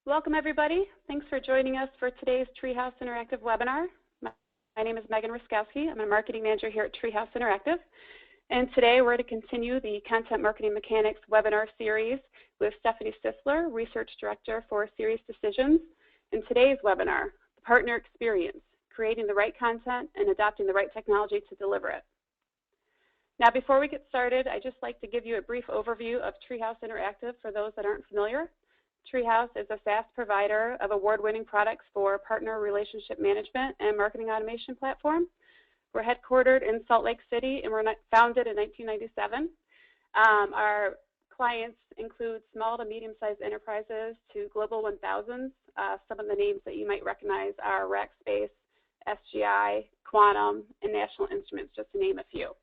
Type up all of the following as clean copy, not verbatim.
Welcome, everybody. Thanks for joining us for today's Treehouse Interactive webinar. My name is Megan Ruskowski. I'm a marketing manager here at Treehouse Interactive. And today we're going to continue the Content Marketing Mechanics webinar series with Stephanie Sisler, Research Director for Serious Decisions. In today's webinar, the partner experience, creating the right content and adopting the right technology to deliver it. Now, before we get started, I'd just like to give you a brief overview of Treehouse Interactive for those that aren't familiar. Treehouse is a SaaS provider of award-winning products for partner relationship management and marketing automation platform. We're headquartered in Salt Lake City and we're founded in 1997. Our clients include small to medium-sized enterprises to global 1000s. Some of the names that you might recognize are Rackspace, SGI, Quantum, and National Instruments, just to name a few.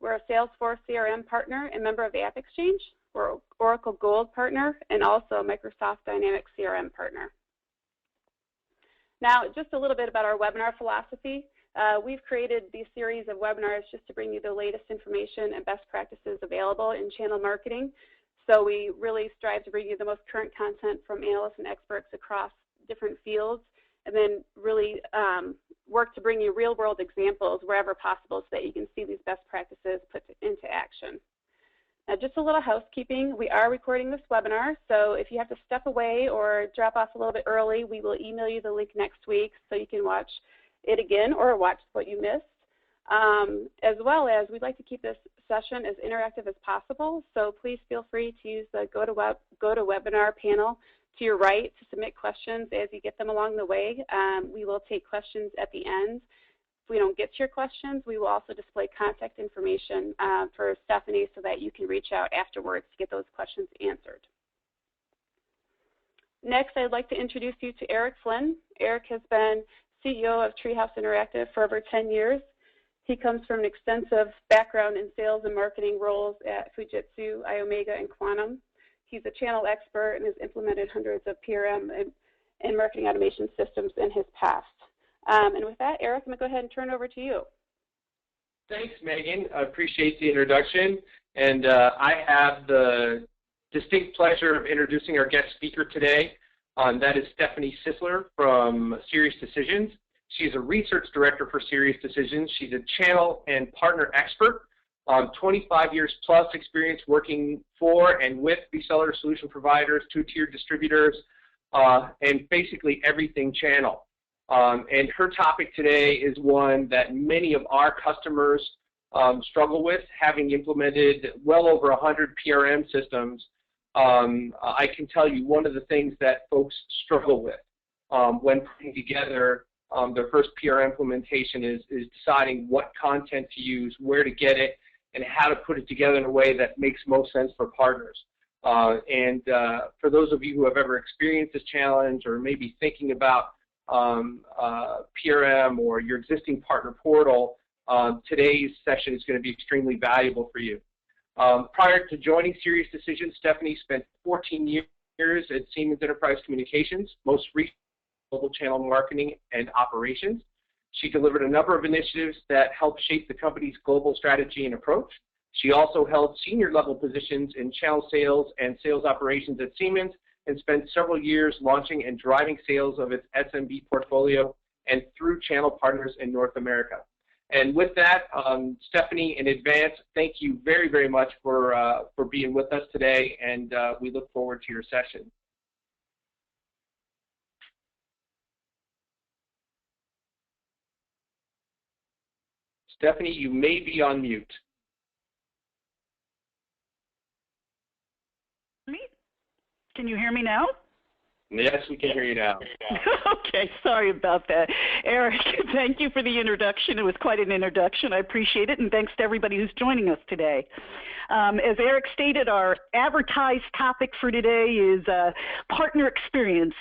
We're a Salesforce CRM partner and member of the App Exchange. We're Oracle Gold partner and also a Microsoft Dynamics CRM partner. Now, just a little bit about our webinar philosophy. We've created these series of webinars just to bring you the latest information and best practices available in channel marketing. So we really strive to bring you the most current content from analysts and experts across different fields, and then really work to bring you real-world examples wherever possible so that you can see these best practices put into action. Now, just a little housekeeping. We are recording this webinar, so if you have to step away or drop off a little bit early, we will email you the link next week so you can watch it again or watch what you missed. As well as, we'd like to keep this session as interactive as possible, so please feel free to use the GoToWebinar panel to your right to submit questions as you get them along the way. We will take questions at the end. If we don't get to your questions, we will also display contact information for Stephanie so that you can reach out afterwards to get those questions answered. Next, I'd like to introduce you to Eric Flynn. Eric has been CEO of Treehouse Interactive for over 10 years. He comes from an extensive background in sales and marketing roles at Fujitsu, iOmega, and Quantum. He's a channel expert and has implemented hundreds of PRM and marketing automation systems in his past. And with that, Eric, I'm going to go ahead and turn it over to you. Thanks, Megan. I appreciate the introduction. And I have the distinct pleasure of introducing our guest speaker today. That is Stephanie Sisler from Serious Decisions. She's a research director for Serious Decisions. She's a channel and partner expert. 25 years plus experience working for and with reseller solution providers, two-tier distributors, and basically everything channel. And her topic today is one that many of our customers struggle with, having implemented well over 100 PRM systems. I can tell you one of the things that folks struggle with when putting together their first PRM implementation is deciding what content to use, where to get it, and how to put it together in a way that makes most sense for partners. And for those of you who have ever experienced this challenge or maybe thinking about PRM or your existing partner portal, today's session is going to be extremely valuable for you. Prior to joining Serious Decisions, Stephanie spent 14 years at Siemens Enterprise Communications, most recently global channel marketing and operations. She delivered a number of initiatives that helped shape the company's global strategy and approach. She also held senior level positions in channel sales and sales operations at Siemens and spent several years launching and driving sales of its SMB portfolio and through channel partners in North America. And with that, Stephanie, in advance, thank you very, very much for being with us today, and we look forward to your session. Stephanie, you may be on mute. Can you hear me now? Yes, we can hear you now. Okay, sorry about that. Eric, thank you for the introduction. It was quite an introduction. I appreciate it, and thanks to everybody who's joining us today. As Eric stated, our advertised topic for today is partner experience.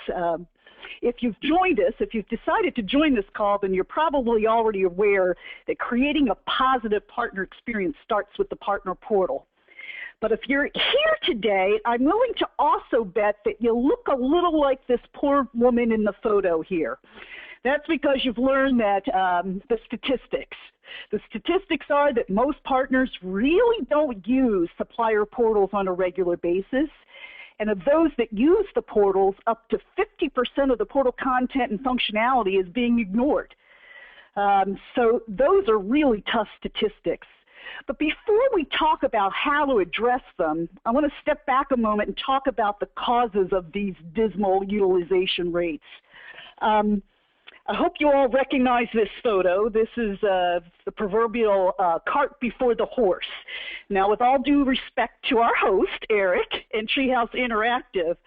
If you've joined us, if you've decided to join this call, then you're probably already aware that creating a positive partner experience starts with the partner portal. But if you're here today, I'm willing to also bet that you look a little like this poor woman in the photo here. That's because you've learned that the statistics are that most partners really don't use supplier portals on a regular basis. And of those that use the portals, up to 50% of the portal content and functionality is being ignored. So those are really tough statistics. But before we talk about how to address them, I want to step back a moment and talk about the causes of these dismal utilization rates. I hope you all recognize this photo. This is the proverbial cart before the horse. Now, with all due respect to our host, Eric, and Treehouse Interactive,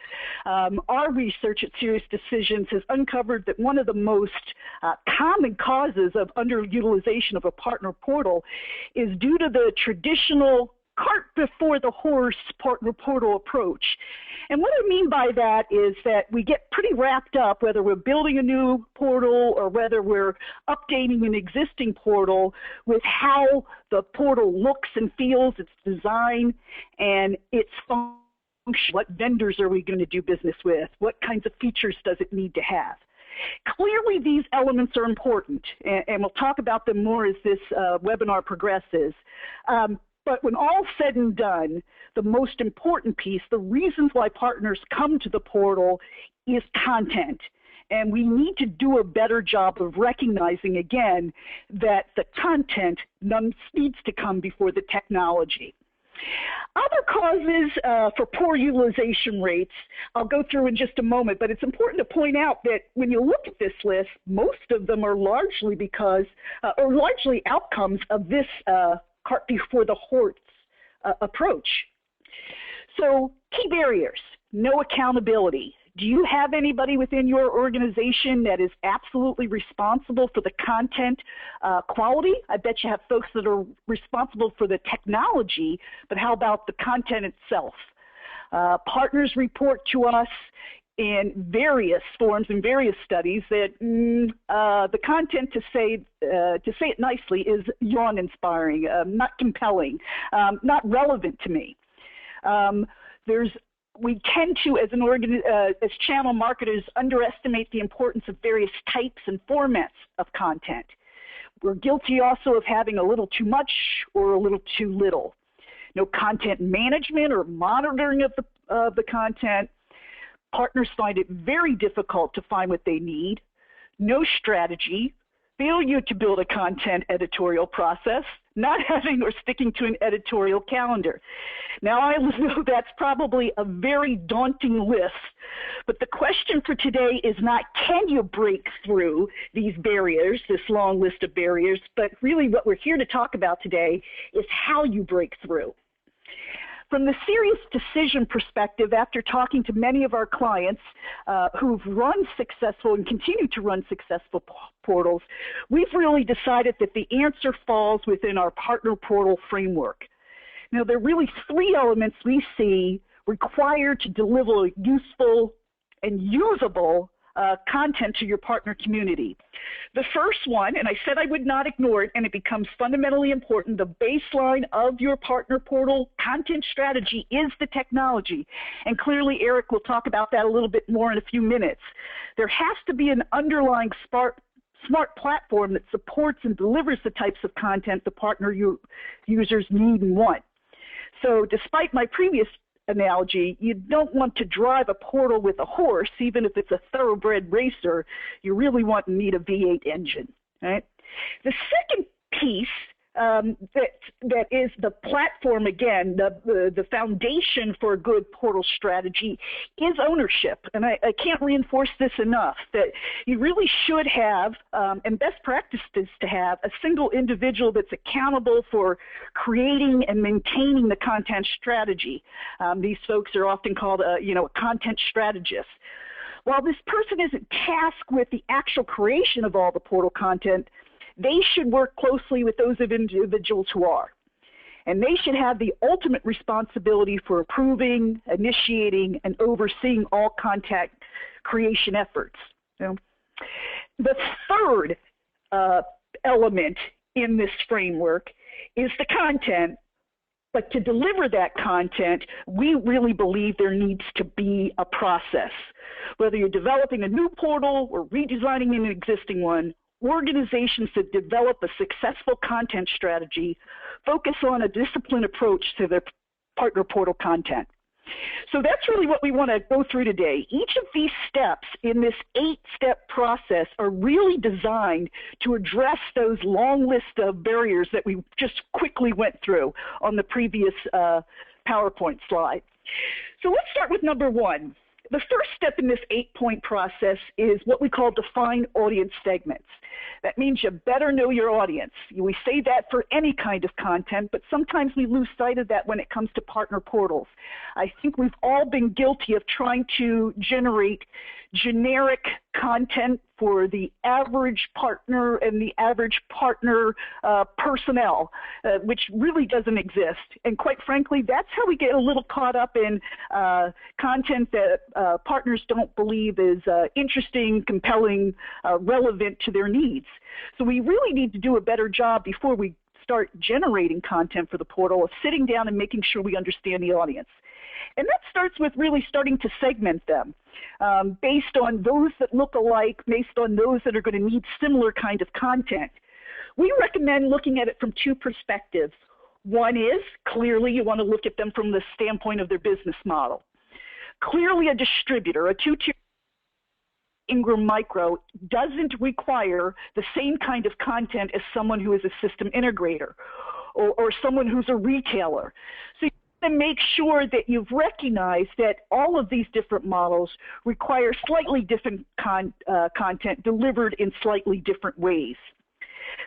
our research at Serious Decisions has uncovered that one of the most common causes of underutilization of a partner portal is due to the traditional cart before the horse partner portal approach. And what I mean by that is that we get pretty wrapped up, whether we're building a new portal or whether we're updating an existing portal, with how the portal looks and feels, its design, and its function. What vendors are we going to do business with? What kinds of features does it need to have? Clearly, these elements are important, and we'll talk about them more as this webinar progresses. But when all said and done, the most important piece, the reasons why partners come to the portal, is content. And we need to do a better job of recognizing, again, that the content needs to come before the technology. Other causes for poor utilization rates, I'll go through in just a moment, but it's important to point out that when you look at this list, most of them are largely largely outcomes of this cart before the horse approach. So, key barriers: no accountability. Do you have anybody within your organization that is absolutely responsible for the content quality? I bet you have folks that are responsible for the technology, but how about the content itself? Partners report to us in various forms and various studies that the content, to say it nicely, is yawn-inspiring, not compelling, not relevant to me. We tend to, as channel marketers, underestimate the importance of various types and formats of content. We're guilty also of having a little too much or a little too little. No content management or monitoring of the content. Partners find it very difficult to find what they need. No strategy. Failure to build a content editorial process. Not having or sticking to an editorial calendar. Now, I know that's probably a very daunting list, but the question for today is not can you break through these barriers, this long list of barriers, but really what we're here to talk about today is how you break through. From the Serious Decision perspective, after talking to many of our clients who've run successful and continue to run successful portals, we've really decided that the answer falls within our partner portal framework. Now, there are really three elements we see required to deliver useful and usable content to your partner community. The first one, and I said I would not ignore it, and it becomes fundamentally important, the baseline of your partner portal content strategy is the technology. And clearly, Eric will talk about that a little bit more in a few minutes. There has to be an underlying smart platform that supports and delivers the types of content the partner users need and want. So despite my previous analogy, you don't want to drive a portal with a horse, even if it's a thoroughbred racer. You really want to need a V8 engine, right? The second piece that is the platform, again, the foundation for a good portal strategy is ownership. And I can't reinforce this enough, that you really should have, and best practice is to have, a single individual that's accountable for creating and maintaining the content strategy. These folks are often called a content strategist. While this person isn't tasked with the actual creation of all the portal content, they should work closely with those individuals who are. And they should have the ultimate responsibility for approving, initiating, and overseeing all content creation efforts. The third element in this framework is the content. But to deliver that content, we really believe there needs to be a process. Whether you're developing a new portal or redesigning an existing one, organizations that develop a successful content strategy focus on a disciplined approach to their partner portal content. So that's really what we want to go through today. Each of these steps in this 8-step process are really designed to address those long list of barriers that we just quickly went through on the previous PowerPoint slide. So let's start with number 1. The first step in this 8-point process is what we call define audience segments. That means you better know your audience. We say that for any kind of content, but sometimes we lose sight of that when it comes to partner portals. I think we've all been guilty of trying to generate generic content for the average partner and the average partner personnel, which really doesn't exist. And quite frankly, that's how we get a little caught up in content that partners don't believe is interesting, compelling, relevant to their needs. So we really need to do a better job before we start generating content for the portal of sitting down and making sure we understand the audience. And that starts with really starting to segment them based on those that look alike, based on those that are going to need similar kind of content. We recommend looking at it from 2 perspectives. One is, clearly you want to look at them from the standpoint of their business model. Clearly a distributor, a 2-tier Ingram Micro, doesn't require the same kind of content as someone who is a system integrator or someone who's a retailer. So to make sure that you've recognized that all of these different models require slightly different content delivered in slightly different ways.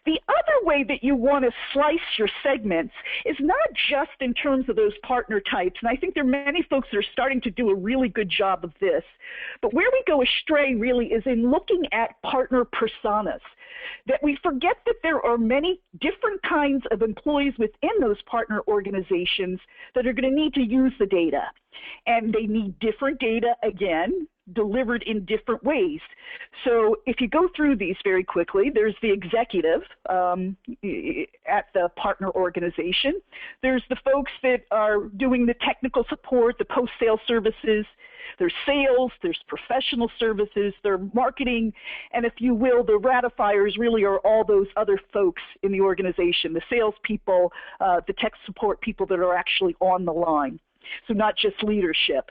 The other way that you want to slice your segments is not just in terms of those partner types, and I think there are many folks that are starting to do a really good job of this, but where we go astray really is in looking at partner personas, that we forget that there are many different kinds of employees within those partner organizations that are going to need to use the data, and they need different data, again, delivered in different ways. So if you go through these very quickly, there's the executive at the partner organization. There's the folks that are doing the technical support, the post-sale services. There's sales, there's professional services, there's marketing, and if you will, the ratifiers really are all those other folks in the organization, the salespeople, the tech support people that are actually on the line. So not just leadership.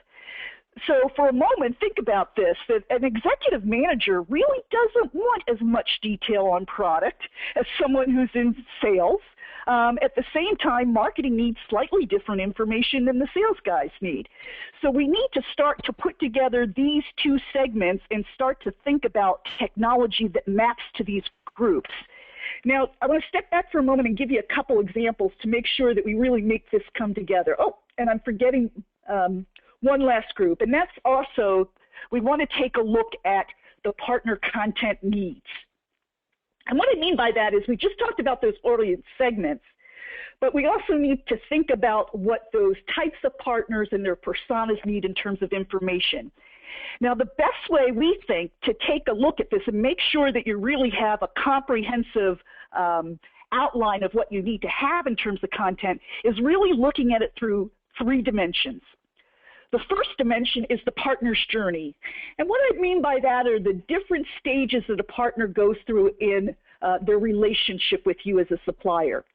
So for a moment, think about this, that an executive manager really doesn't want as much detail on product as someone who's in sales. At the same time, marketing needs slightly different information than the sales guys need. So we need to start to put together these 2 segments and start to think about technology that maps to these groups. Now, I want to step back for a moment and give you a couple examples to make sure that we really make this come together. Oh, and I'm forgetting one last group, and that's also, we want to take a look at the partner content needs. And what I mean by that is we just talked about those audience segments, but we also need to think about what those types of partners and their personas need in terms of information. Now, the best way we think to take a look at this and make sure that you really have a comprehensive outline of what you need to have in terms of content is really looking at it through 3 dimensions. The first dimension is the partner's journey. And what I mean by that are the different stages that a partner goes through in their relationship with you as a supplier.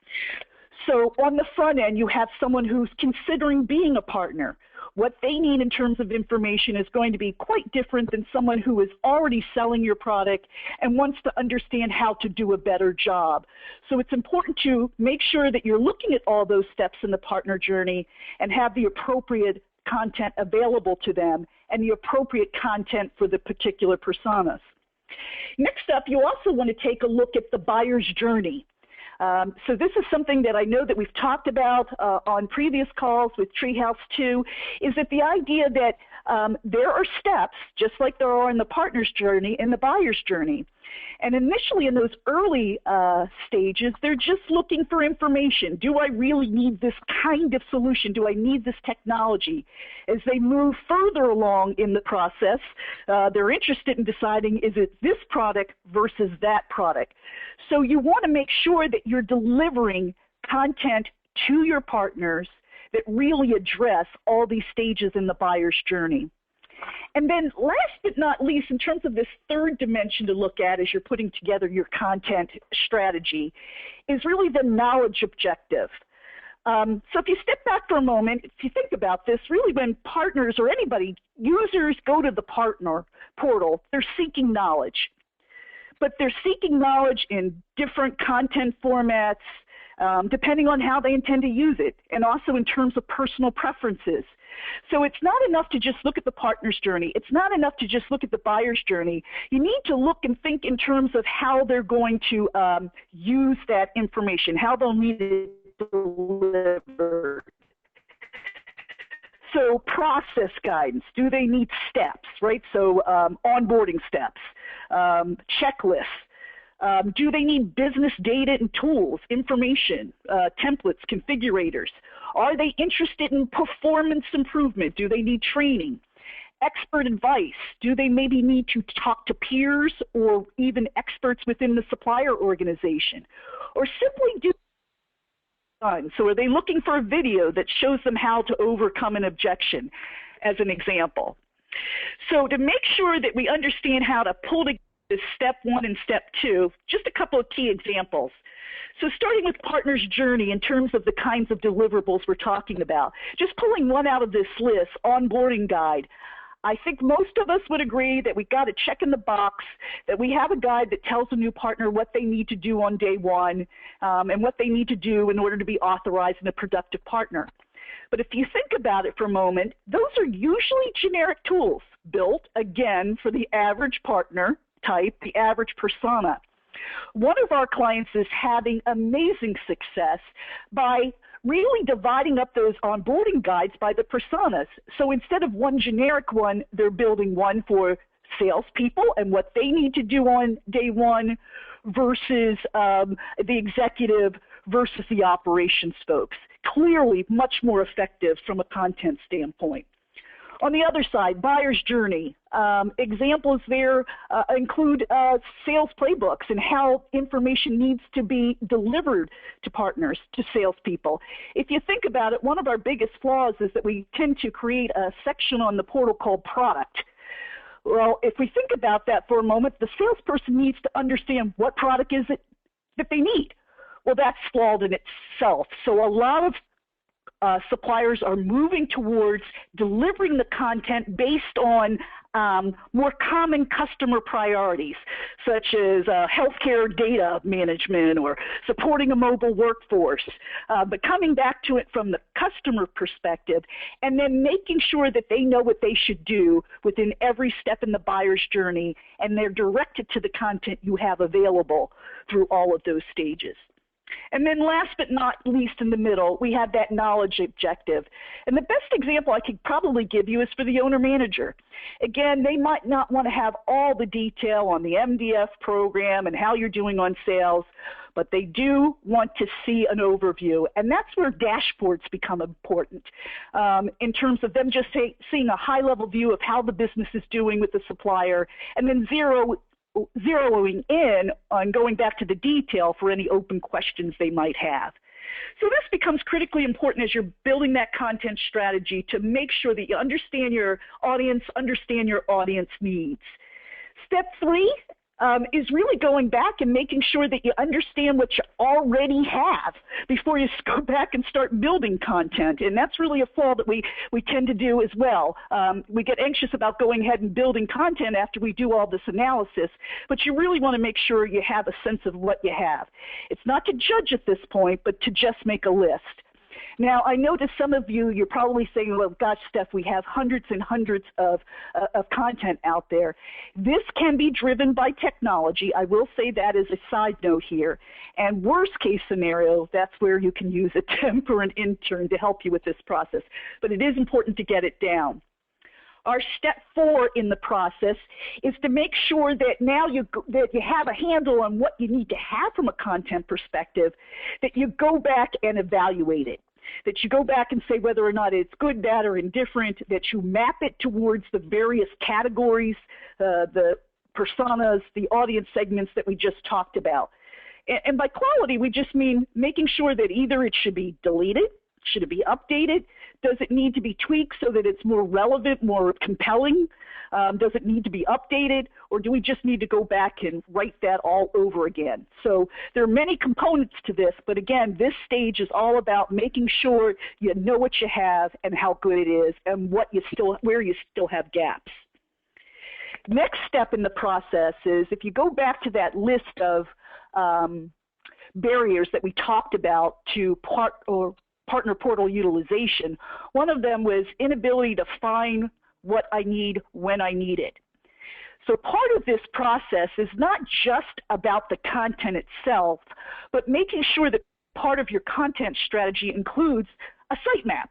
So on the front end, you have someone who's considering being a partner. What they need in terms of information is going to be quite different than someone who is already selling your product and wants to understand how to do a better job. So it's important to make sure that you're looking at all those steps in the partner journey and have the appropriate content available to them and the appropriate content for the particular personas. Next up, you also want to take a look at the buyer's journey. So this is something that I know that we've talked about on previous calls with Treehouse 2, is that the idea that there are steps, just like there are in the partner's journey and the buyer's journey. And initially in those early stages, they're just looking for information. Do I really need this kind of solution? Do I need this technology? As they move further along in the process, they're interested in deciding, is it this product versus that product? So you want to make sure that you're delivering content to your partners that really address all these stages in the buyer's journey. And then last but not least, in terms of this third dimension to look at as you're putting together your content strategy, is really the knowledge objective. So if you step back for a moment, if you think about this, really when partners or anybody, users go to the partner portal, they're seeking knowledge. But they're seeking knowledge in different content formats, depending on how they intend to use it, and also in terms of personal preferences. So it's not enough to just look at the partner's journey. It's not enough to just look at the buyer's journey. You need to look and think in terms of how they're going to use that information, how they'll need it delivered. So process guidance, do they need steps, right? So onboarding steps, checklists. Do they need business data and tools, information, templates, configurators? Are they interested in performance improvement? Do they need training? Expert advice. Do they maybe need to talk to peers or even experts within the supplier organization? Or simply do so are they looking for a video that shows them how to overcome an objection, as an example? So to make sure that we understand how to pull together step 1 and step 2, just a couple of key examples. So starting with partner's journey in terms of the kinds of deliverables we're talking about, just pulling one out of this list, onboarding guide. I think most of us would agree that we've got to check in the box, that we have a guide that tells a new partner what they need to do on day 1 and what they need to do in order to be authorized and a productive partner. But if you think about it for a moment, those are usually generic tools built, again, for the average partner type, the average persona. One of our clients is having amazing success by really dividing up those onboarding guides by the personas. So instead of one generic one, they're building one for salespeople and what they need to do on day 1 versus the executive versus the operations folks. Clearly much more effective from a content standpoint. On the other side, buyer's journey. Examples there include sales playbooks and how information needs to be delivered to partners, to salespeople. If you think about it, one of our biggest flaws is that we tend to create a section on the portal called product. Well, if we think about that for a moment, the salesperson needs to understand what product is it that they need. Well, that's flawed in itself. So a lot of suppliers are moving towards delivering the content based on more common customer priorities, such as healthcare data management or supporting a mobile workforce, but coming back to it from the customer perspective and then making sure that they know what they should do within every step in the buyer's journey, and they're directed to the content you have available through all of those stages. And then last but not least in the middle, we have that knowledge objective. And the best example I could probably give you is for the owner-manager. Again, they might not want to have all the detail on the MDF program and how you're doing on sales, but they do want to see an overview. And that's where dashboards become important in terms of them just seeing a high-level view of how the business is doing with the supplier, and then zeroing in on going back to the detail for any open questions they might have. So this becomes critically important as you're building that content strategy to make sure that you understand your audience needs. Step 3 is really going back and making sure that you understand what you already have before you go back and start building content. And that's really a flaw that we tend to do as well. We get anxious about going ahead and building content after we do all this analysis, but you really want to make sure you have a sense of what you have. It's not to judge at this point, but to just make a list. Now, I know to some of you, you're probably saying, well, gosh, Steph, we have hundreds and hundreds of content out there. This can be driven by technology. I will say that as a side note here. And worst case scenario, that's where you can use a temp or an intern to help you with this process. But it is important to get it down. Our step 4 in the process is to make sure that now that you have a handle on what you need to have from a content perspective, that you go back and evaluate it. That you go back and say whether or not it's good, bad, or indifferent, that you map it towards the various categories, the personas, the audience segments that we just talked about. And by quality, we just mean making sure that either it should be deleted, should it be updated, Does it need to be tweaked so that it's more relevant, more compelling? Does it need to be updated, or do we just need to go back and write that all over again? So there are many components to this, but again, this stage is all about making sure you know what you have and how good it is and where you still have gaps. Next step in the process is, if you go back to that list of barriers that we talked about to partner portal utilization, one of them was inability to find what I need when I need it. So part of this process is not just about the content itself, but making sure that part of your content strategy includes a sitemap.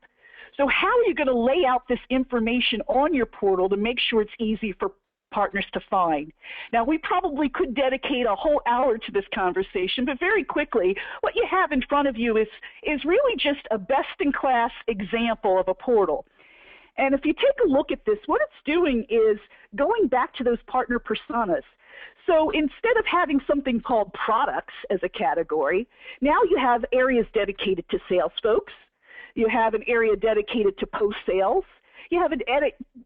So how are you going to lay out this information on your portal to make sure it's easy for partners to find? Now, we probably could dedicate a whole hour to this conversation, but very quickly, what you have in front of you is really just a best-in-class example of a portal. And if you take a look at this, what it's doing is going back to those partner personas. So instead of having something called products as a category, now you have areas dedicated to sales folks. You have an area dedicated to post-sales. You have an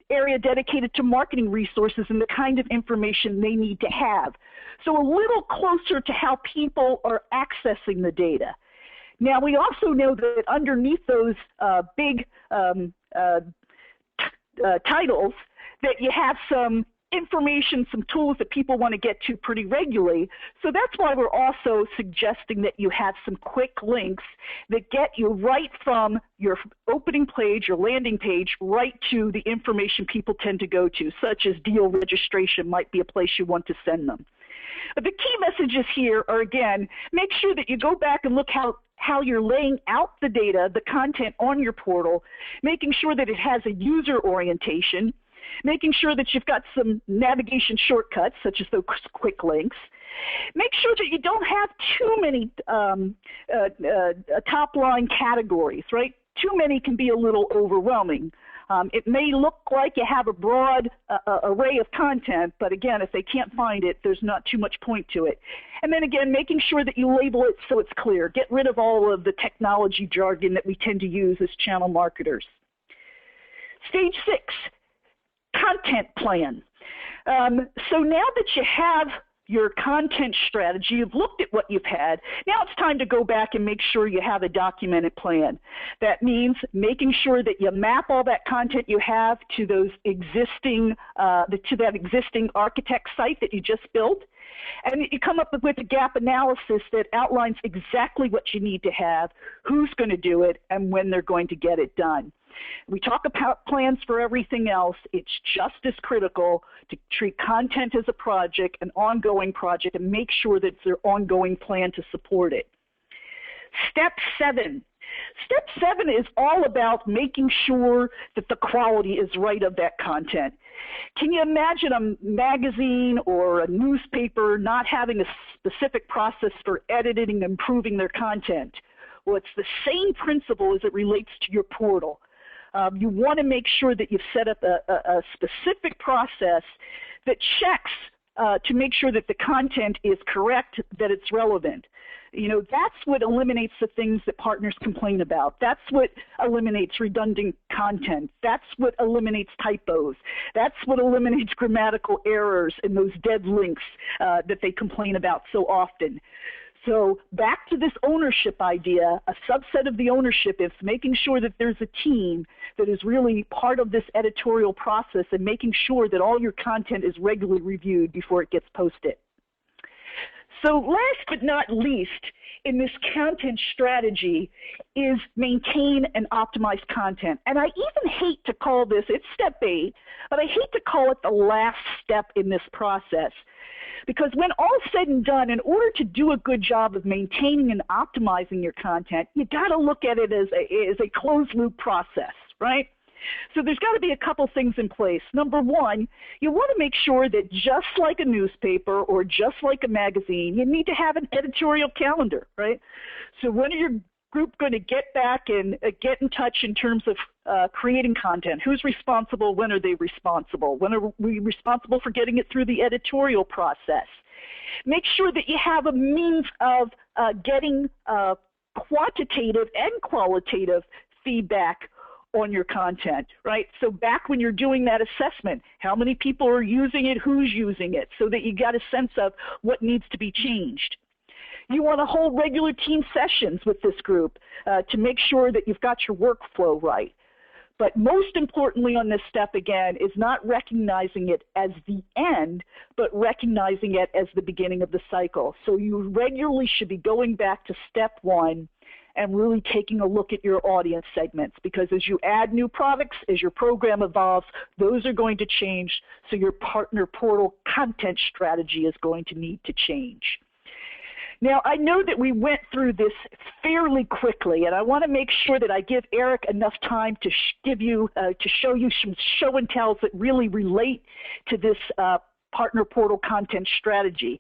area dedicated to marketing resources and the kind of information they need to have. So a little closer to how people are accessing the data. Now, we also know that underneath those big titles, that you have some information, some tools that people want to get to pretty regularly. So that's why we're also suggesting that you have some quick links that get you right from your opening page, your landing page, right to the information people tend to go to, such as deal registration might be a place you want to send them. But the key messages here are, again, make sure that you go back and look how you're laying out the data, the content on your portal, making sure that it has a user orientation, making sure that you've got some navigation shortcuts, such as those quick links. Make sure that you don't have too many top-line categories, right? Too many can be a little overwhelming. It may look like you have a broad array of content, but again, if they can't find it, there's not too much point to it. And then again, making sure that you label it so it's clear. Get rid of all of the technology jargon that we tend to use as channel marketers. Stage 6, content plan. So now that you have your content strategy, you've looked at what you've had, now it's time to go back and make sure you have a documented plan. That means making sure that you map all that content you have to those existing, to that existing architect site that you just built, and you come up with a gap analysis that outlines exactly what you need to have, who's going to do it, and when they're going to get it done. We talk about plans for everything else. It's just as critical to treat content as a project, an ongoing project, and make sure that it's an ongoing plan to support it. Step 7. Step 7 is all about making sure that the quality is right of that content. Can you imagine a magazine or a newspaper not having a specific process for editing and improving their content? Well, it's the same principle as it relates to your portal. You want to make sure that you've set up a specific process that checks to make sure that the content is correct, that it's relevant. You know, that's what eliminates the things that partners complain about. That's what eliminates redundant content. That's what eliminates typos. That's what eliminates grammatical errors and those dead links that they complain about so often. So back to this ownership idea, a subset of the ownership is making sure that there's a team that is really part of this editorial process and making sure that all your content is regularly reviewed before it gets posted. So last but not least in this content strategy is maintain and optimize content. And I even hate to call this, it's step 8, but I hate to call it the last step in this process. Because when all's said and done, in order to do a good job of maintaining and optimizing your content, you got to look at it as a closed-loop process, right? So there's got to be a couple things in place. Number one, you want to make sure that just like a newspaper or just like a magazine, you need to have an editorial calendar, right? So when are your group going to get back and get in touch in terms of creating content? Who's responsible? When are they responsible? When are we responsible for getting it through the editorial process? Make sure that you have a means of getting quantitative and qualitative feedback on your content, right? So back when you're doing that assessment, how many people are using it, who's using it, so that you got a sense of what needs to be changed. You want to hold regular team sessions with this group to make sure that you've got your workflow right. But most importantly on this step, again, is not recognizing it as the end, but recognizing it as the beginning of the cycle. So you regularly should be going back to step one and really taking a look at your audience segments, because as you add new products, as your program evolves, those are going to change, so your partner portal content strategy is going to need to change. Now, I know that we went through this fairly quickly, and I want to make sure that I give Eric enough time to show you some show and tells that really relate to this partner portal content strategy.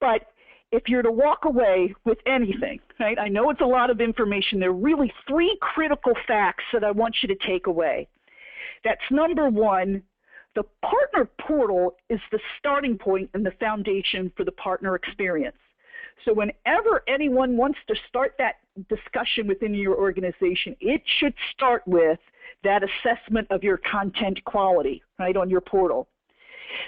But if you're to walk away with anything, right, I know it's a lot of information. There are really 3 critical facts that I want you to take away. That's number one, the partner portal is the starting point and the foundation for the partner experience. So whenever anyone wants to start that discussion within your organization, it should start with that assessment of your content quality, right, on your portal.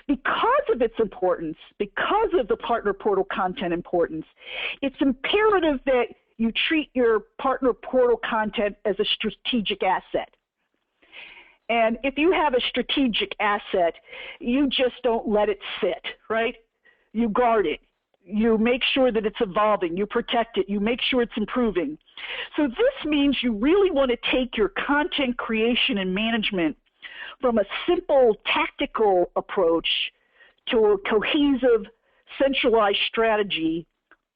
Because of its importance, because of the partner portal content importance, it's imperative that you treat your partner portal content as a strategic asset. And if you have a strategic asset, you just don't let it sit, right? You guard it. You make sure that it's evolving. You protect it. You make sure it's improving. So this means you really want to take your content creation and management from a simple tactical approach to a cohesive, centralized strategy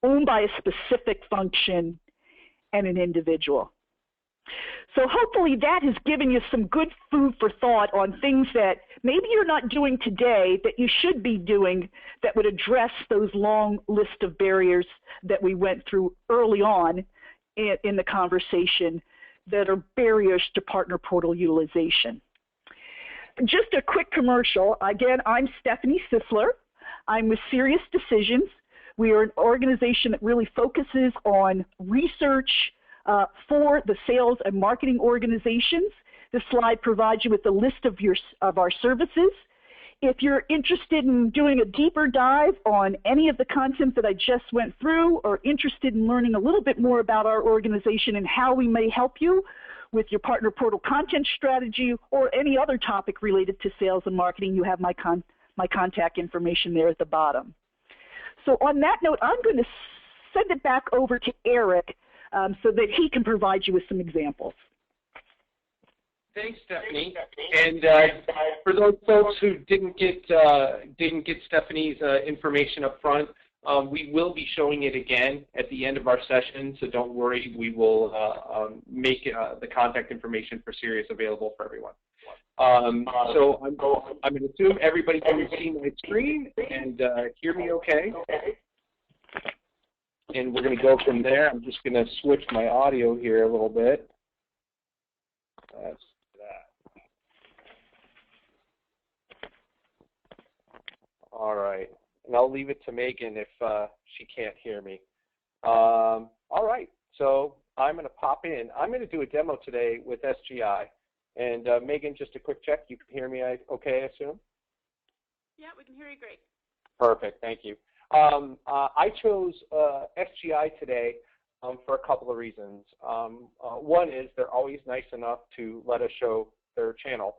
owned by a specific function and an individual. So hopefully that has given you some good food for thought on things that maybe you're not doing today that you should be doing that would address those long list of barriers that we went through early on in the conversation that are barriers to partner portal utilization. Just a quick commercial. Again, I'm Stephanie Sisler. I'm with Serious Decisions. We are an organization that really focuses on research for the sales and marketing organizations. This slide provides you with a list of our services. If you're interested in doing a deeper dive on any of the content that I just went through, or interested in learning a little bit more about our organization and how we may help you with your partner portal content strategy or any other topic related to sales and marketing, you have my contact information there at the bottom. So on that note, I'm going to send it back over to Eric so that he can provide you with some examples. Thanks, Stephanie. And for those folks who didn't get Stephanie's information up front, we will be showing it again at the end of our session, so don't worry. We will make the contact information for Sirius available for everyone. So I'm going to assume everybody can see my screen and hear me okay. And we're going to go from there. I'm just going to switch my audio here a little bit. That's that. All right. And I'll leave it to Megan if she can't hear me. All right. So I'm going to pop in. I'm going to do a demo today with SGI. And Megan, just a quick check. You can hear me okay, I assume? Yeah, we can hear you great. Perfect. Thank you. I chose SGI today for a couple of reasons. One is they're always nice enough to let us show their channel.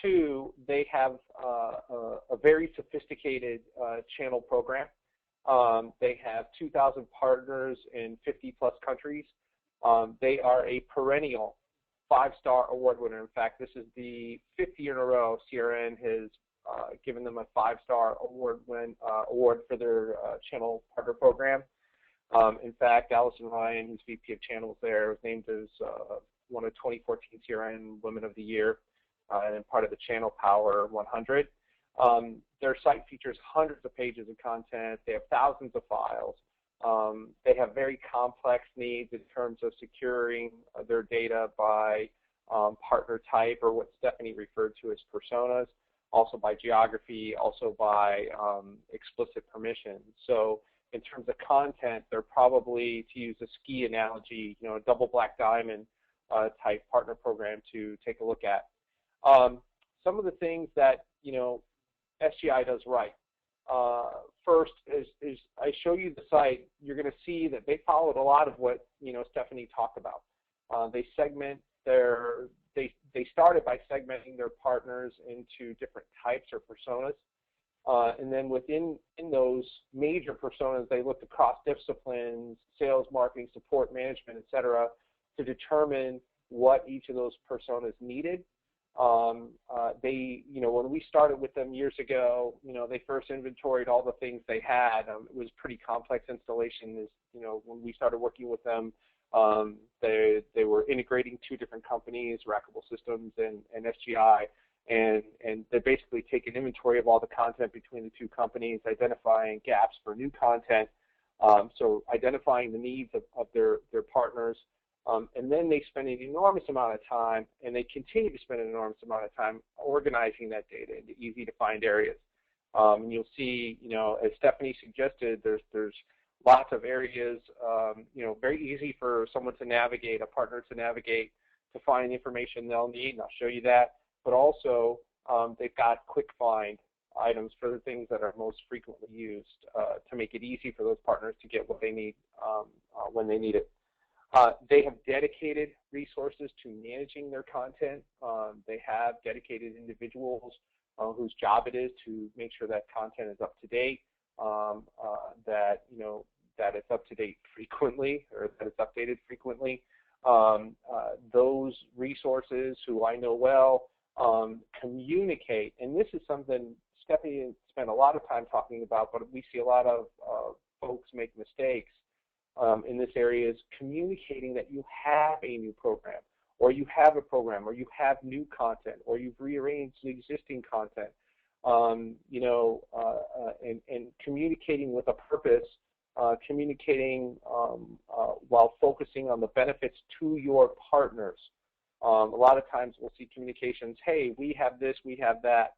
2, they have a very sophisticated channel program. They have 2,000 partners in 50-plus countries. They are a perennial 5-star award winner. In fact, this is the 5th year in a row CRN has given them a 5-star award for their channel partner program. In fact, Allison Ryan, who's VP of Channels there, was named as one of 2014 CRN Women of the Year and part of the Channel Power 100. Their site features hundreds of pages of content. They have thousands of files. They have very complex needs in terms of securing their data by partner type, or what Stephanie referred to as personas, also by geography, also by explicit permission. So in terms of content, they're probably, to use a ski analogy, a double black diamond type partner program to take a look at. Some of the things that SGI does right. First is I show you the site. You're going to see that they followed a lot of what Stephanie talked about. They segment they started by segmenting their partners into different types or personas, and then within those major personas, they looked across disciplines, sales, marketing, support, management, etc., to determine what each of those personas needed. When we started with them years ago, they first inventoried all the things they had. It was a pretty complex installation. When we started working with them, they were integrating two different companies, Rackable Systems and SGI, and they basically take an inventory of all the content between the two companies, identifying gaps for new content, so identifying the needs of their partners. And then they spend an enormous amount of time, and they continue to spend an enormous amount of time organizing that data into easy-to-find areas. And you'll see, as Stephanie suggested, there's lots of areas, very easy for someone to navigate, a partner to navigate, to find the information they'll need, and I'll show you that. But also, they've got quick find items for the things that are most frequently used to make it easy for those partners to get what they need when they need it. They have dedicated resources to managing their content. They have dedicated individuals whose job it is to make sure that content is up to date, that it's up to date frequently, or that it's updated frequently. Those resources, who I know well, communicate, and this is something Stephanie spent a lot of time talking about, but we see a lot of folks make mistakes in this area, is communicating that you have a new program, or you have a program, or you have new content, or you've rearranged the existing content, and communicating with a purpose, communicating while focusing on the benefits to your partners. A lot of times we'll see communications, hey, we have this, we have that,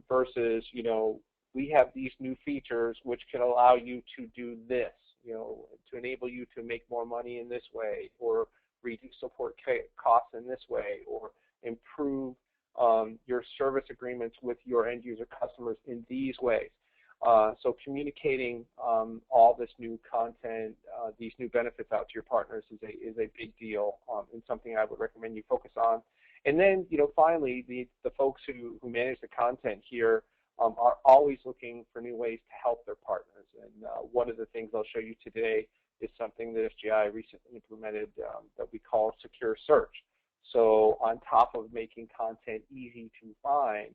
versus, we have these new features which can allow you to do this, to enable you to make more money in this way, or reduce support costs in this way, or improve your service agreements with your end user customers in these ways. So communicating all this new content, these new benefits out to your partners is a big deal, and something I would recommend you focus on. And then, finally, the folks who manage the content here are always looking for new ways to help their partners. And one of the things I'll show you today is something that SGI recently implemented that we call secure search. So on top of making content easy to find,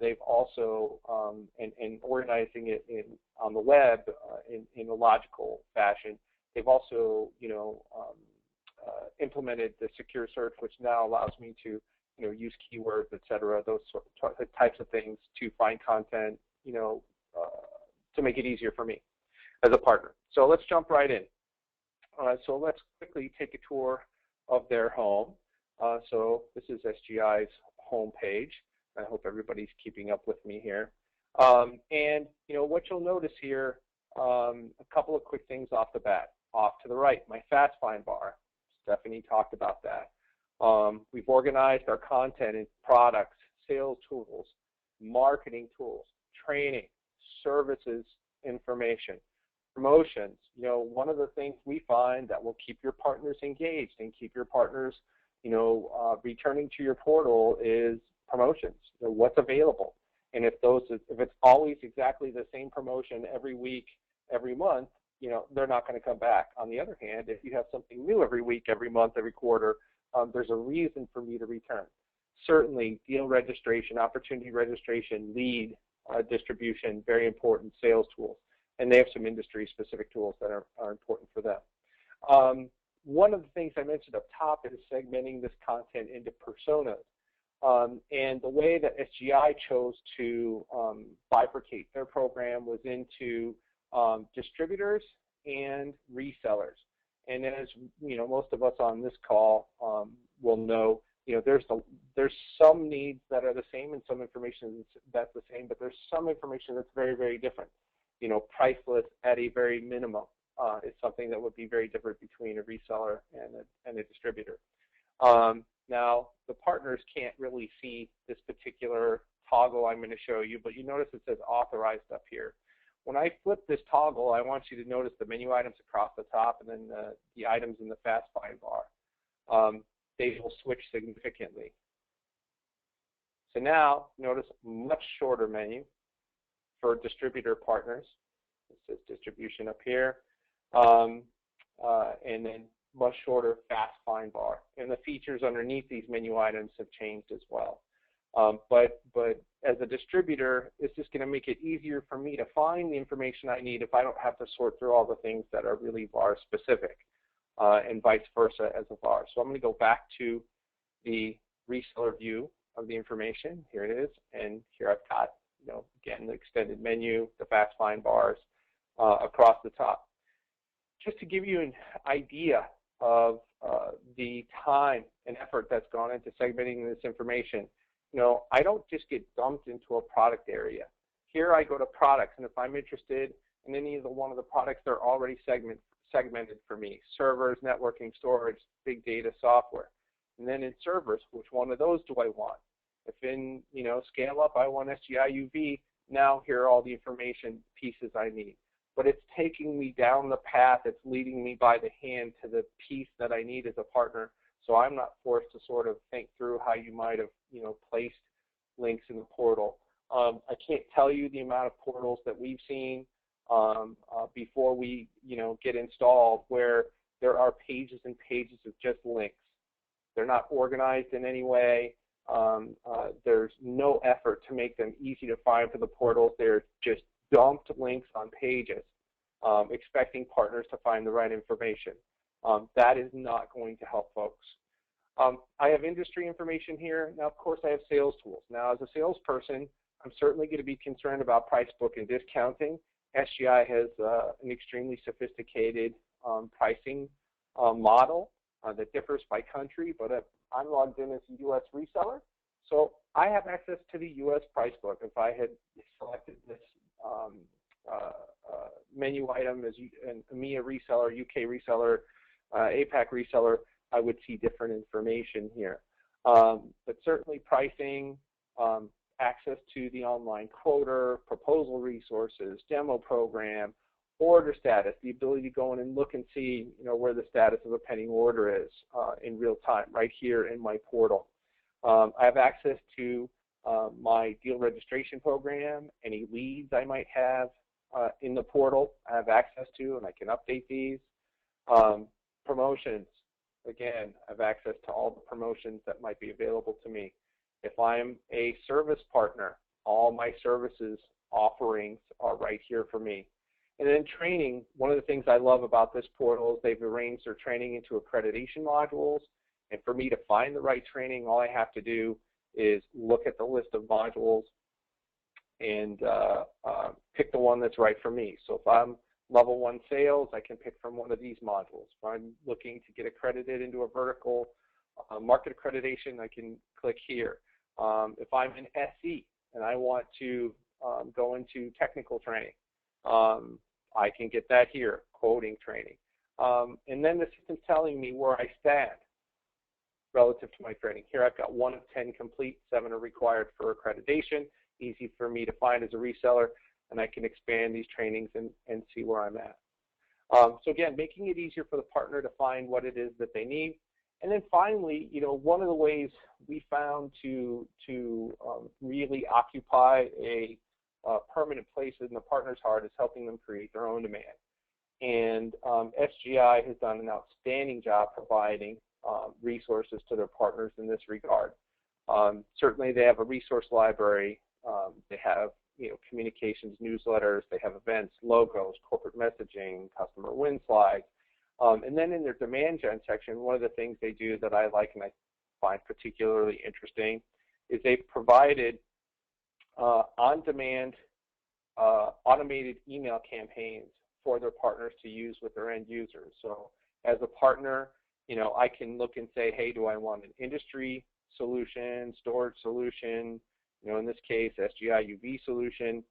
they've also, and organizing it on the web in a logical fashion, they've also, implemented the secure search, which now allows me to, use keywords, et cetera, those types of things to find content, to make it easier for me as a partner. So let's jump right in. So let's quickly take a tour of their home. So this is SGI's home page. I hope everybody's keeping up with me here. And what you'll notice here, a couple of quick things off the bat. Off to the right, my fast find bar. Stephanie talked about that. We've organized our content in products, sales tools, marketing tools, training, services information, promotions. One of the things we find that will keep your partners engaged and keep your partners, returning to your portal is promotions. What's available, and if it's always exactly the same promotion every week, every month, they're not going to come back. On the other hand, if you have something new every week, every month, every quarter, there's a reason for me to return. Certainly, deal registration, opportunity registration, lead distribution, very important sales tools, and they have some industry-specific tools that are important for them. One of the things I mentioned up top is segmenting this content into personas. And the way that SGI chose to bifurcate their program was into distributors and resellers. And as most of us on this call will know, there's some needs that are the same and some information that's the same, but there's some information that's very, very different. Priceless at a very minimum is something that would be very different between a reseller and a distributor. Now, the partners can't really see this particular toggle I'm going to show you, but you notice it says authorized up here. When I flip this toggle, I want you to notice the menu items across the top and then the items in the fast find bar. They will switch significantly. So now, notice much shorter menu for distributor partners. It says distribution up here. And then much shorter fast find bar. And the features underneath these menu items have changed as well. But as a distributor, it's just going to make it easier for me to find the information I need if I don't have to sort through all the things that are really VAR specific, and vice versa as a VAR. So I'm going to go back to the reseller view of the information. Here it is, and here I've got, again, the extended menu, the fast find bars across the top. Just to give you an idea of the time and effort that's gone into segmenting this information, I don't just get dumped into a product area. Here I go to products, and if I'm interested in any of one of the products, they're already segmented for me: servers, networking, storage, big data, software. And then in servers, which one of those do I want? If in scale up I want SGI UV, now here are all the information pieces I need. But it's taking me down the path, it's leading me by the hand to the piece that I need as a partner, so I'm not forced to sort of think through how you might have placed links in the portal. I can't tell you the amount of portals that we've seen before we get installed where there are pages and pages of just links. They're not organized in any way. There's no effort to make them easy to find for the portals. They're just dumped links on pages, expecting partners to find the right information. That is not going to help folks. I have industry information here. Now, of course, I have sales tools. Now, as a salesperson, I'm certainly going to be concerned about price book and discounting. SGI has an extremely sophisticated pricing model that differs by country, but I'm logged in as a U.S. reseller, so I have access to the U.S. price book. If I had selected this menu item as an EMEA reseller, UK reseller, APAC reseller, I would see different information here. But certainly pricing, access to the online quoter, proposal resources, demo program, order status, the ability to go in and look and see where the status of a pending order is in real time, right here in my portal. I have access to my deal registration program, any leads I might have in the portal I have access to, and I can update these. Promotions, again, I have access to all the promotions that might be available to me. If I'm a service partner, all my services offerings are right here for me. And then training, one of the things I love about this portal is they've arranged their training into accreditation modules. And for me to find the right training, all I have to do is look at the list of modules and pick the one that's right for me. So if I'm level 1 sales, I can pick from one of these modules. If I'm looking to get accredited into a vertical market accreditation, I can click here. If I'm an SE and I want to go into technical training, I can get that here, quoting training. And then the system's telling me where I stand relative to my training. Here I've got 1 of 10 complete, 7 are required for accreditation, easy for me to find as a reseller, and I can expand these trainings and see where I'm at. So again, making it easier for the partner to find what it is that they need. And then finally, one of the ways we found to really occupy a permanent place in the partner's heart is helping them create their own demand. And SGI has done an outstanding job providing resources to their partners in this regard. Certainly they have a resource library, they have communications, newsletters, they have events, logos, corporate messaging, customer win slides. And then in their demand gen section, one of the things they do that I like and I find particularly interesting is they've provided on-demand automated email campaigns for their partners to use with their end users. So as a partner, I can look and say, hey, do I want an industry solution, storage solution, in this case, SGI UV solution,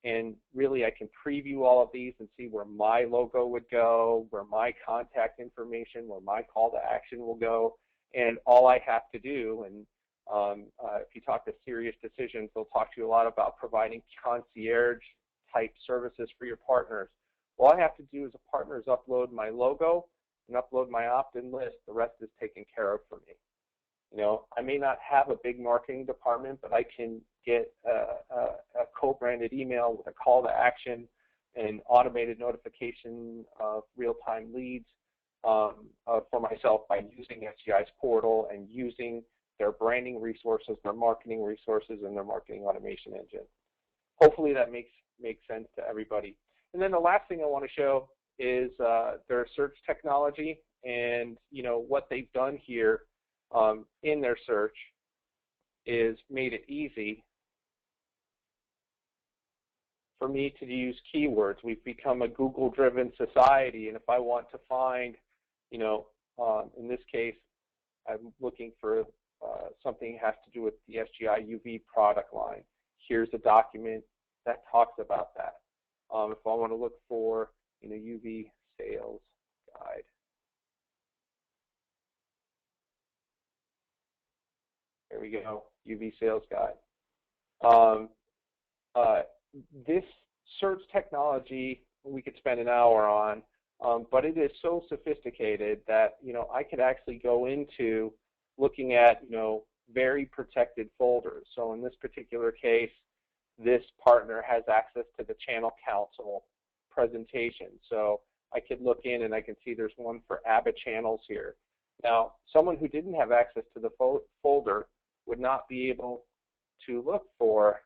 and really I can preview all of these and see where my logo would go, where my contact information, where my call to action will go, and all I have to do, and if you talk to Serious Decisions, they'll talk to you a lot about providing concierge-type services for your partners. All I have to do as a partner is upload my logo and upload my opt-in list. The rest is taken care of for me. You know, I may not have a big marketing department, but I can get a co-branded email with a call to action and automated notification of real-time leads for myself by using SGI's portal and using their branding resources, their marketing resources, and their marketing automation engine. Hopefully that makes sense to everybody. And then the last thing I want to show is their search technology, and you know what they've done here in their search is made it easy for me to use keywords. We've become a Google-driven society, and if I want to find, you know, in this case, I'm looking for something that has to do with the SGI UV product line. Here's a document that talks about that. If I want to look for, you know, UV sales guide. There we go, UV sales guide. This search technology we could spend an hour on, but it is so sophisticated that, you know, I could actually go into looking at, you know, very protected folders. So in this particular case, this partner has access to the channel council presentation. So I could look in and I can see there's one for ABBA channels here. Now, someone who didn't have access to the folder would not be able to look for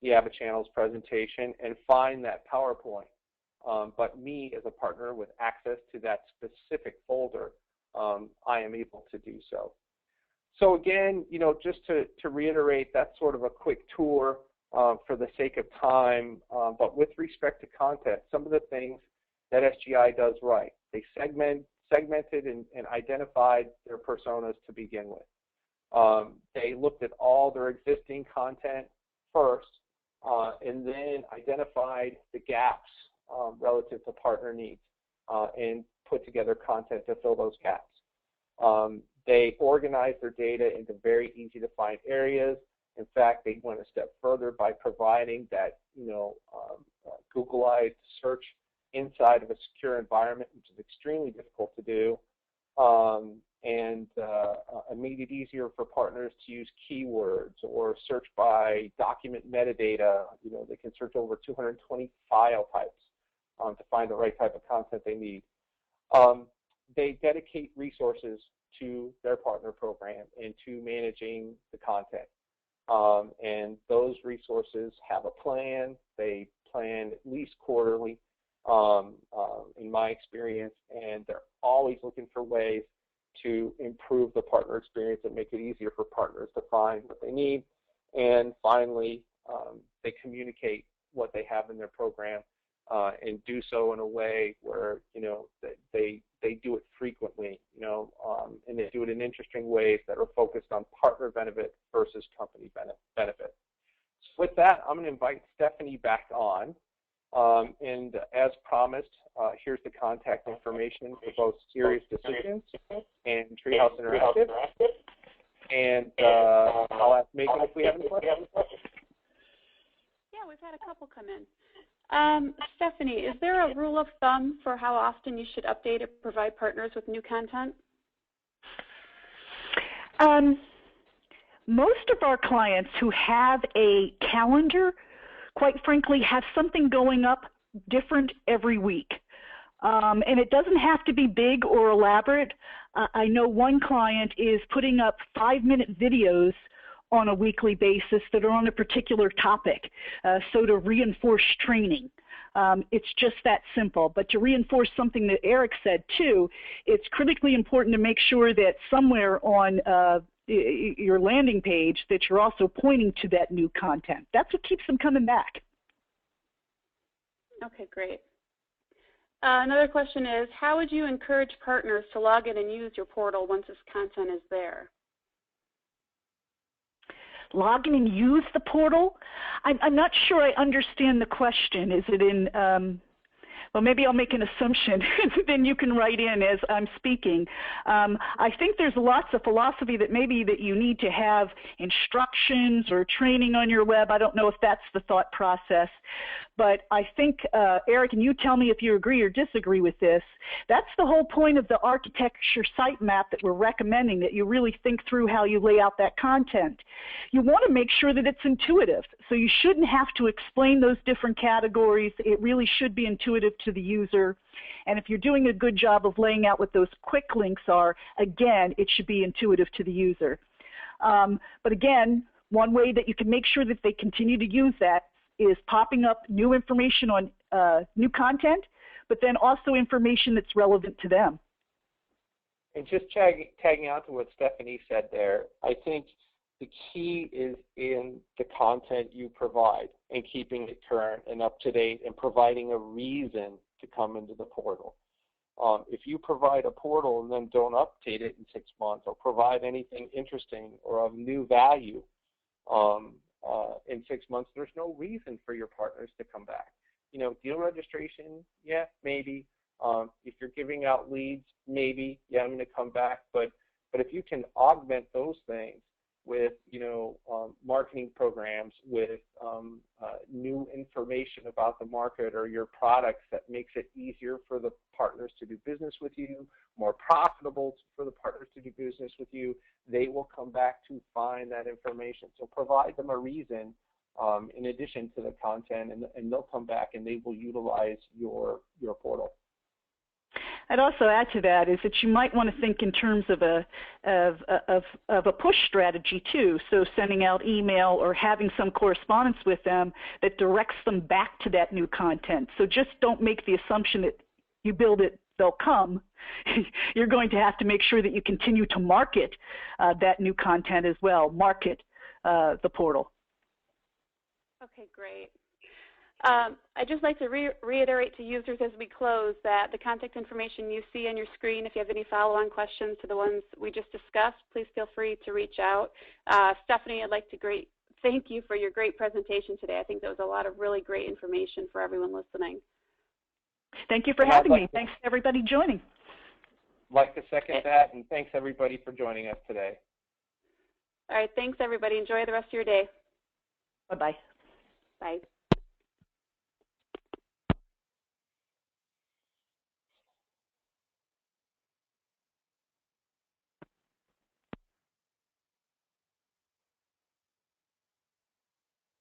the ABBA channels presentation and find that PowerPoint. But me as a partner with access to that specific folder, I am able to do so. So again, you know, just to reiterate, that's sort of a quick tour for the sake of time. But with respect to content, some of the things that SGI does right, they segmented and identified their personas to begin with. They looked at all their existing content first, and then identified the gaps relative to partner needs and put together content to fill those gaps. They organized their data into very easy to find areas. In fact, they went a step further by providing that, you know, Googleized search inside of a secure environment, which is extremely difficult to do, and made it easier for partners to use keywords or search by document metadata. You know, they can search over 220 file types to find the right type of content they need. They dedicate resources to their partner program and to managing the content. And those resources have a plan. They plan at least quarterly, in my experience, and they're always looking for ways to improve the partner experience and make it easier for partners to find what they need. And finally, they communicate what they have in their program and do so in a way where, you know, they do it frequently, you know, and they do it in interesting ways that are focused on partner benefit versus company benefit. So with that, I'm going to invite Stephanie back on. And as promised, here's the contact information for both Serious Decisions and Treehouse Interactive. And I'll ask Megan if we have any questions. Yeah, we've had a couple come in. Stephanie, is there a rule of thumb for how often you should update or provide partners with new content? Most of our clients who have a calendar, quite frankly, have something going up different every week. And it doesn't have to be big or elaborate. I know one client is putting up 5-minute videos on a weekly basis that are on a particular topic, so to reinforce training. It's just that simple. But to reinforce something that Eric said too, it's critically important to make sure that somewhere on your landing page that you're also pointing to that new content. That's what keeps them coming back. Okay, great. Another question is, how would you encourage partners to log in and use your portal once this content is there? Log in and use the portal? I'm not sure I understand the question. Is it in Well, maybe I'll make an assumption, then you can write in as I'm speaking. I think there's lots of philosophy that maybe that you need to have instructions or training on your web. I don't know if that's the thought process, but I think, Eric, and you tell me if you agree or disagree with this, that's the whole point of the architecture sitemap that we're recommending, that you really think through how you lay out that content. You want to make sure that it's intuitive, so you shouldn't have to explain those different categories. It really should be intuitive to the user. And if you're doing a good job of laying out what those quick links are, again, it should be intuitive to the user. But again, one way that you can make sure that they continue to use that is popping up new information on new content, but then also information that's relevant to them. And just tagging on to what Stephanie said there, I think the key is in the content you provide and keeping it current and up to date and providing a reason to come into the portal. If you provide a portal and then don't update it in 6 months or provide anything interesting or of new value in 6 months, there's no reason for your partners to come back. You know, deal registration, yeah, maybe. If you're giving out leads, maybe, yeah, I'm going to come back. But if you can augment those things with, you know, marketing programs, with new information about the market or your products that makes it easier for the partners to do business with you, more profitable for the partners to do business with you, they will come back to find that information. So provide them a reason in addition to the content, and they'll come back and they will utilize your portal. I'd also add to that is that you might want to think in terms of a push strategy too. So sending out email or having some correspondence with them that directs them back to that new content. So just don't make the assumption that you build it, they'll come. You're going to have to make sure that you continue to market that new content as well. Market the portal. Okay, great. I'd just like to reiterate to users as we close that the contact information you see on your screen, if you have any follow-on questions to the ones we just discussed, please feel free to reach out. Stephanie, I'd like to thank you for your great presentation today. I think that was a lot of really great information for everyone listening. Thank you for having me. Thanks to everybody joining. I'd like to second that, and thanks everybody for joining us today. All right, thanks everybody. Enjoy the rest of your day. Bye-bye. Bye.